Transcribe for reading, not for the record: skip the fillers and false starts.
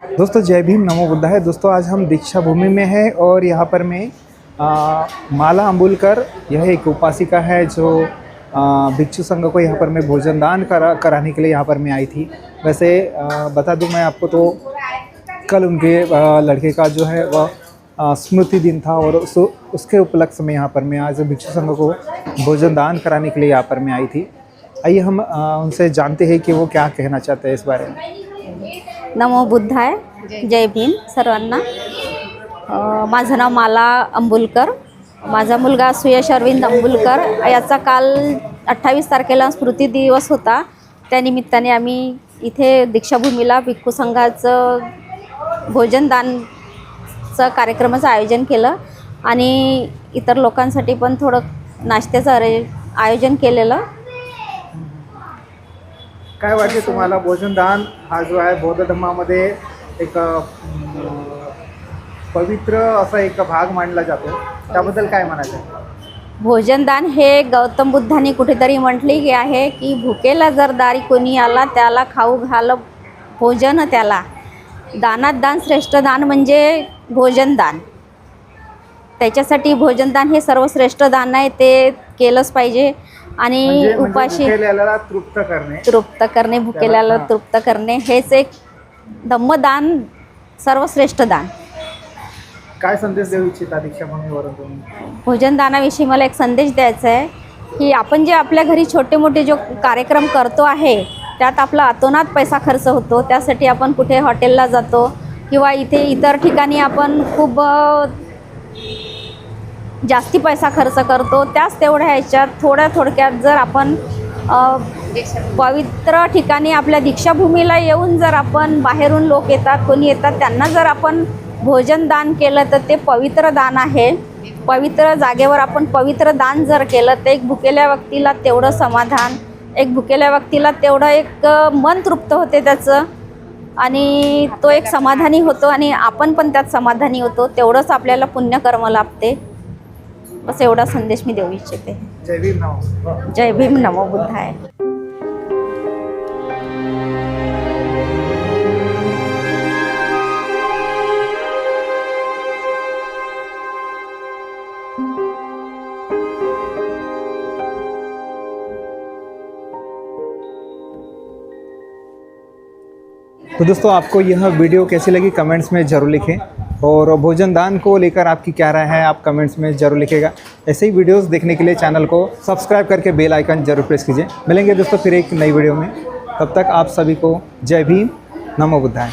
दोस्तों जय भीम नमो बुद्धाय। दोस्तों आज हम दीक्षा भूमि में हैं और यहाँ पर मैं माला अम्बुलकर, यह एक उपासिका है जो भिक्षु संघ को यहाँ पर मैं भोजन दान कराने के लिए यहाँ पर मैं आई थी। वैसे बता दूं मैं आपको तो कल उनके लड़के का जो है वह स्मृति दिन था और उसके उपलक्ष्य में यहाँ पर मैं आज भिक्षु संघ को भोजन दान कराने के लिए यहाँ पर मैं आई थी। आइए हम उनसे जानते हैं कि वो क्या कहना चाहते हैं इस बारे में। नमो बुद्धाय, जय भीम सर्वांना। माझं नाव माला अंबुलकर, माझा मुलगा सुयश अरविंद अंबुलकर याचा काल 28 तारखेला स्मृती दिवस होता। त्यानिमित्ताने आम्ही इथे दीक्षाभूमीला भिक्खू संघाचं भोजनदानचं कार्यक्रमाचं आयोजन केलं आणि इतर लोकांसाठी पण थोडं नाश्त्याचं आयोजन केलेलं। काय वाटते तुम्हाला भोजनदान हा जो आहे बौद्ध धर्मामध्ये एक पवित्र असा एक भाग मानला जातो, त्याबद्दल काय म्हणायचं? भोजनदान हे गौतम बुद्धांनी कुठेतरी म्हटले की आहे की भुकेला जर दारी कोणी आला त्याला खाऊ घाल भोजन त्याला। दानात दान श्रेष्ठ दान म्हणजे भोजनदान। त्याच्यासाठी भोजनदान हे सर्वश्रेष्ठ दान आहे, ते केलंच पाहिजे। आणि उपाशी भुकेल्याला तृप्त करणे भुकेल्याला तृप्त करणे हेच एक धम्मदान, सर्वश्रेष्ठ दान। काय संदेश देऊ इच्छिता दीक्षाभूमीवरून तुम्ही? भोजनदानाविषयी मला एक संदेश द्यायचा आहे की आपण जे आपल्या घरी छोटे मोठे जो कार्यक्रम करतो आहे त्यात आपला अतोनात पैसा खर्च होतो। त्यासाठी आपण कुठे हॉटेलला जातो किंवा इतर ठिकाणी आपण खूप जास्ती पैसा खर्च करतो। त्याच तेवढ्या ह्याच्यात थोडक्यात जर आपण पवित्र ठिकाणी आपल्या दीक्षाभूमीला येऊन जर आपण बाहेरून लोक येतात, कोणी येतात, त्यांना जर आपण भोजन दान केलं तर ते पवित्र दान आहे। पवित्र जागेवर आपण पवित्र दान जर केलं तर एक भुकेल्या व्यक्तीला तेवढं समाधान, एक भुकेल्या व्यक्तीला तेवढं एक मन तृप्त होते त्याचं आणि तो एक समाधानी होतो आणि आपण पण त्यात समाधानी होतो। तेवढंच आपल्याला पुण्यकर्म लाभते। बस एवढा संदेश मी देऊ इच्छिते। जय भीम नमो बुद्धाय। तो दोस्तों आपको यह वीडियो कैसी लगी कमेंट्स में ज़रूर लिखें और भोजन दान को लेकर आपकी क्या राय है आप कमेंट्स में ज़रूर लिखेगा। ऐसे ही वीडियोस देखने के लिए चैनल को सब्सक्राइब करके बेल आइकन ज़रूर प्रेस कीजिए। मिलेंगे दोस्तों फिर एक नई वीडियो में, तब तक आप सभी को जय भीम नमो बुद्धाय।